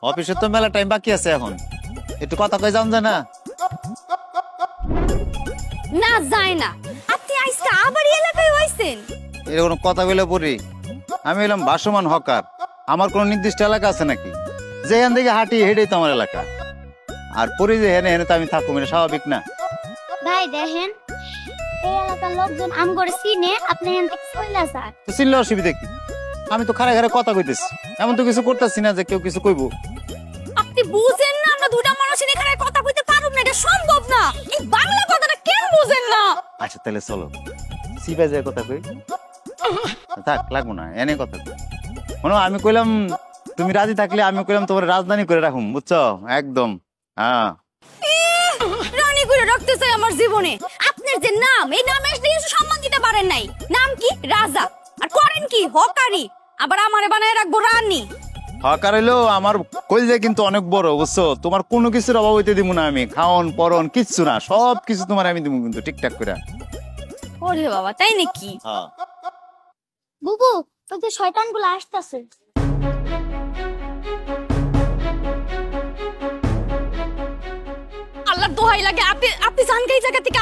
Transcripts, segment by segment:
অফিসে তো মেলা টাইম বাকি আছে, এখন একটু কথা কই যান যায় না? না যায় না। আপনি আজকে আবার এই এলাকায় হইছেন? এরকম কথা বলে পড়ি, আমি হলাম ভাসমান হকার। আমার কোন নির্দিষ্ট এলাকা আছে নাকি? যেখান থেকে হাঁটি হেঁটেই তো আমার এলাকা। আর পরি যে হেনে হেনে তো আমি থাকুম, এটা স্বাভাবিক না? ভাই দেখেন, এই এলাকার লোকজন আম করে চিনে, আপনি এখান থেকে চলে যান। তো চিনলে অসুবিধা কি? আমি তো খারে খারে কথা কইতেছি, এমন তো কিছু করতেছি না যে কেউ কিছু কইবো। আপনি বুঝেন না আমরা দুটা মানুষ এখানে কথা কইতে পারুম না, এটা সম্ভব না। এই বাংলা কথাটা কেন বুঝেন না? আচ্ছা তাহলে চলো সিবা যায় কথা কই। থাক লাগবো না, এনে কথা কই। শোনো, আমি কইলাম তুমি রাজি থাকলে আমি কইলাম তোমার রাজধানী করে রাখুম, বুঝছো? একদম। হ্যাঁ, রানী করে রাখতে চাই আমার জীবনে। আপনার যে নাম, এই নামে দিয়ে সম্মান দিতে পারেন নাই। নাম কি? রাজা। আর করেন কি? হকারি। আবার আমারে বানায় রাখবো রানী। হকার হইলো আমার কইলে কিন্তু অনেক বড়, বুঝছো? তোমার কোনো কিছুর অভাব হইতে দিব না আমি। খাওন পরন কিচ্ছু না, সব কিছু তোমার আমি দিব কিন্তু ঠিকঠাক করে। ওরে বাবা, তাই নাকি? হ্যাঁ। বুবু, তোদের শয়তানগুলো আসতেছে। আল্লাহ দোহাই লাগে, আপনি জান এই জায়গা থেকে,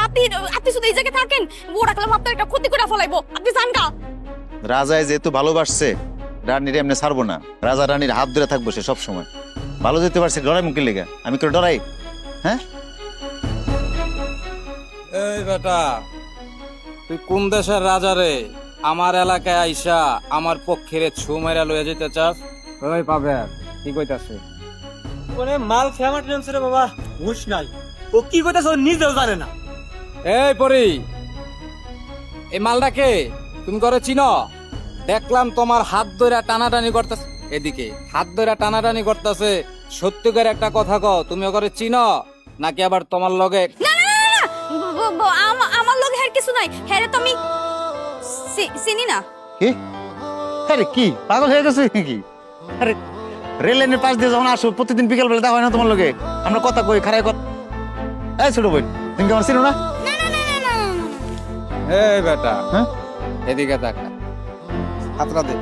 আপনি শুধু এই জায়গায় থাকেন, ও রাখলাম আপনার একটা ক্ষতি করে ফলাইবো। আপনি জান গা। রাজায় যেহেতু ভালোবাসছে, রানীর এমনি ছাড়বো না। রাজা রানীর হাত ধরে থাকবো সে সব সময়। ভালো যেতে পারছে, ডরাই মুখের লেগে আমি কেউ ডরাই? হ্যাঁ, এই বেটা, তুই কোন দেশের রাজা রে? আমার এলাকায় আইসা আমার পক্ষের ছু মেরা লইয়া যেতে চাস? ওই পাবে কি কইতাছে? কোনে মাল খেয়ামার টেনছে রে বাবা, হুশ নাই। ও কি কইতাছে ও নিজেও জানে না। এই পরি, এই মালটাকে তুমি করে চিনো? দেখলাম তোমার হাত ধরে টানাটানি করতেছে, এদিকে হাত ধরে টানাটানি করতেছে। সত্যি করে একটা কথা কও, তুমি ওকে চিনো নাকি আবার তোমার লগে? না না না না, আমার লগে হের কিছু নাই। হেরে তো আমি চিনি না। কি? আরে কি পাগল হয়ে গেছে নাকি? আরে রেল লাইনের পাশ দিয়ে যখন আসো প্রতিদিন বিকেল বেলা দেখা হয় না তোমার লগে? আমরা কথা কই, খারাই কথা। এই ছোট বোন, তুমি কি আমার চিনো না? না না না না না। এই বেটা, হ্যাঁ, এদিকে তাকা, হাতটা দে।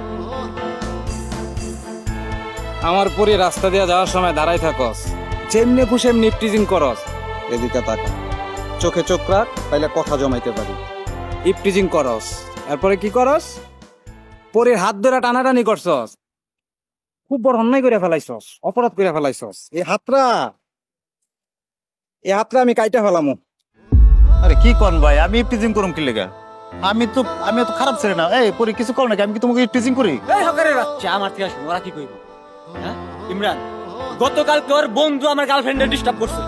আমার পরি রাস্তা দিয়ে যাওয়ার সময় দাঁড়াই থাকস, যেমনি খুশি এমনি ইপটিজিং করস। এদিকে তাকা, চোখে চোখ রাখ, তাইলে কথা জমাইতে পারি। ইপটিজিং করস, এরপরে কি করস? পরির হাত ধরে টানাটানি করছস, খুব বড় অন্যায় করে ফেলাইছস, অপরাধ করে ফেলাইছস। এই হাতটা আমি কাইটা ফেলামু। আরে কি কোন ভাই, আমি ইপটিজিং করুম কি লেগা? আমি তো খারাপ ছেলে না। এই পরি কিছু কর নাকি? আমি কি তোমাকে ইপটিজিং করি? এই হকারের বাচ্চা, আমার থেকে শুনো, ওরা কি কইব? হ্যাঁ ইমরান, গতকাল তোর বন্ধু আমার গার্লফ্রেন্ডে ডিস্টার্ব করছে,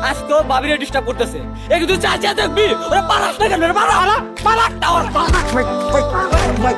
আজকে ও ভাবিরে ডিস্টার্ব করতেছে। এই তুই চাচা দেখবি, ওরা পালাস না কেন? পালাটা ওর পালাক।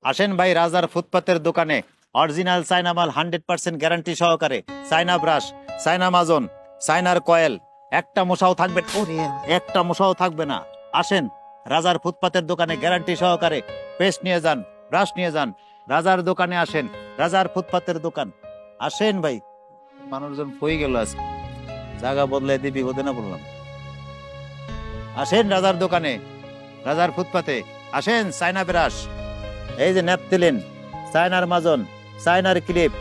আসেন ভাই রাজার ফুটপাতের দোকানে অরিজিনাল চায়না মাল 100% গ্যারান্টি সহকারে। চায়না ব্রাশ, চায়না মাজন, চায়নার কয়েল, একটা মশাও থাকবে, একটা মশাও থাকবে না। আসেন রাজার ফুটপাতের দোকানে গ্যারান্টি সহকারে। পেস্ট নিয়ে যান, ব্রাশ নিয়ে যান, রাজার দোকানে আসেন। রাজার ফুটপাতের দোকান, আসেন ভাই। মানুষজন হয়ে গেল, আজকে জায়গা বদলাই দিবি বিপদে না বললাম। আসেন রাজার দোকানে, রাজার ফুটপাতে আসেন। চায়না ব্রাশ, এই যে ন্যাপথলিন, চায়নার মাজন, চায়নার ক্লিপ,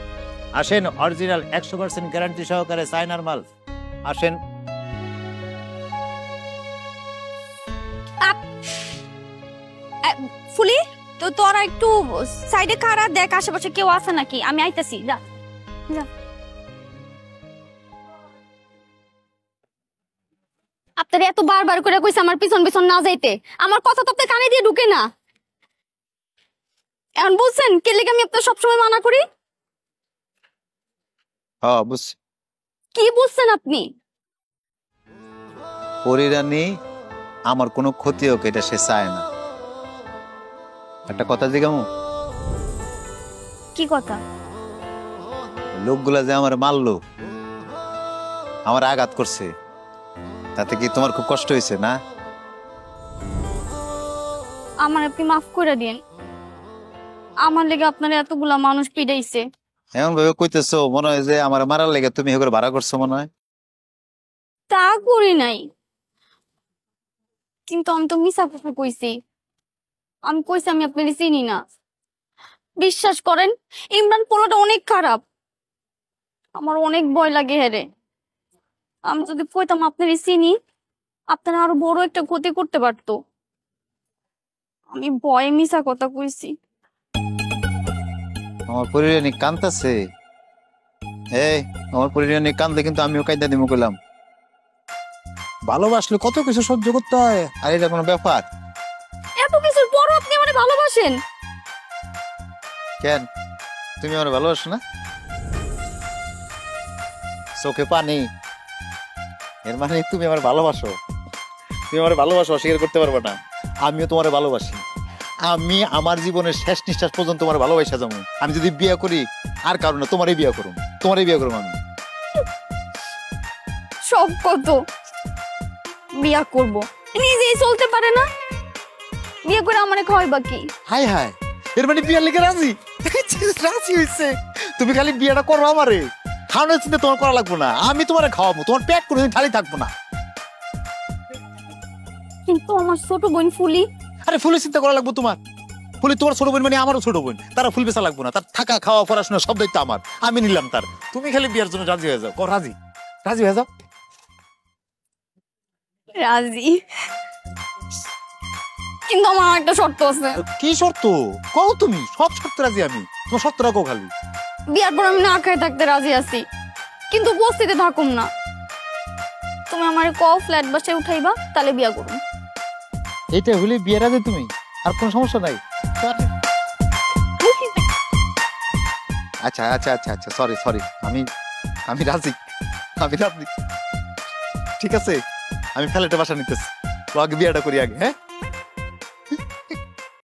আসেন, অরিজিনাল 100% গ্যারান্টি সহকারে চায়নার মাল। আসেন। ফুলি, তো তোরা একটু সাইডে খাড়া দেখ আশেপাশে কেউ আছে নাকি, আমি আইতাছি। যা যা। আপনার এত বারবার করে কইছে আমার পিছন পিছন না যাইতে, আমার কথা তো আপনার কানে দিয়ে ঢুকে না। এখন বুঝছেন কে লেগে আমি আপনার সবসময় মানা করি? হ্যাঁ বুঝছি। কি বুঝছেন আপনি? পরিরানী আমার কোনো ক্ষতি হোক এটা সে চায় না। একটা কথা জিগামু, কি কথা? লোকগুলা যে আমার মারলো, আমার আঘাত করছে, তাতে কি তোমার খুব কষ্ট হয়েছে না? আমার আপনি মাফ করে দিন, আমার লেগে আপনার এতগুলা মানুষ পিড়াইছে। এমন ভাবে কইতেছো মনে হয় যে আমার মারার লেগে তুমি এগুলো ভাড়া করছো মনে হয়। তা করি নাই, কিন্তু আমি তো মিশা কথা কইছি। আমি কইছি আমি আপনার চিনি না। বিশ্বাস করেন, ইমরান পোলাটা অনেক খারাপ, আমার অনেক ভয় লাগে হেরে। আমি যদি কইতাম আপনার চিনি, আপনারা আরো বড় একটা ক্ষতি করতে পারতো। আমি ভয়ে মিশা কথা কইছি। আমার পরিরানী কান্দাছে। এই আমার পরিরানী কান্দলে কিন্তু আমিও কাইদা দিমু কইলাম। ভালোবাসলে কত কিছু সহ্য করতে হয়, আর এটা কোনো ব্যাপার? এত কিছুর পরও আপনি আমারে ভালোবাসেন? কেন তুমি আমার ভালোবাসো না? চোখে পানি, এর মানে তুমি আমার ভালোবাসো। তুমি আমার ভালোবাসো, অস্বীকার করতে পারবে না। আমিও তোমার ভালোবাসি। আমি আমার জীবনের শেষ নিঃশ্বাস পর্যন্ত তোমার ভালোবাসা যাবো। আমি যদি বিয়ে করি আর কারণ না, তোমারই বিয়ে করুম, তোমারই বিয়ে করুম আমি। সব কত বিয়া করব, নিজেই চলতে পারে না, বিয়ে করে আমারে খাওয়াইবা কি? হাই হাই, এর মানে বিয়ার লিখে রাজি? রাজি হয়েছে। তুমি খালি বিয়েটা করো আমারে, খাওয়ানোর চিন্তা তোমার করা লাগবো না। আমি তোমারে খাওয়াবো, তোমার পেট কোনোদিন খালি থাকবো না। কিন্তু আমার ছোট বোন ফুলি। আরে ফুলের চিন্তা করা লাগবো তোমার? ফুলি তোমার ছোট বোন মানে আমারও ছোট বোন, তারা ফুল বেচা লাগবো না। তার থাকা খাওয়া পড়াশোনা সব দায়িত্ব আমার, আমি নিলাম তার। তুমি খালি বিয়ার জন্য রাজি হয়ে যাও। রাজি রাজি হয়ে যাও। রাজি, কিন্তু আমার একটা শর্ত আছে। কি শর্ত? কও তুমি। সব শর্ত রাজি আমি, তোমার শর্ত রাখো খালি। বিয়ার পর আমি না খাই থাকতে রাজি আছি, কিন্তু উপস্থিতে থাকুম না। তুমি আমার ফ্ল্যাট বাসে উঠাইবা, তাহলে বিয়া করুন। এইটা হলে বিয়ে রাজি তুমি, আর কোনো সমস্যা নাই। আচ্ছা আচ্ছা আচ্ছা আচ্ছা, সরি সরি, আমি আমি রাজি, আমি রাজি। ঠিক আছে, আমি ফ্ল্যাটে বাসা নিতেছি, আগে বিয়েটা করি আগে। হ্যাঁ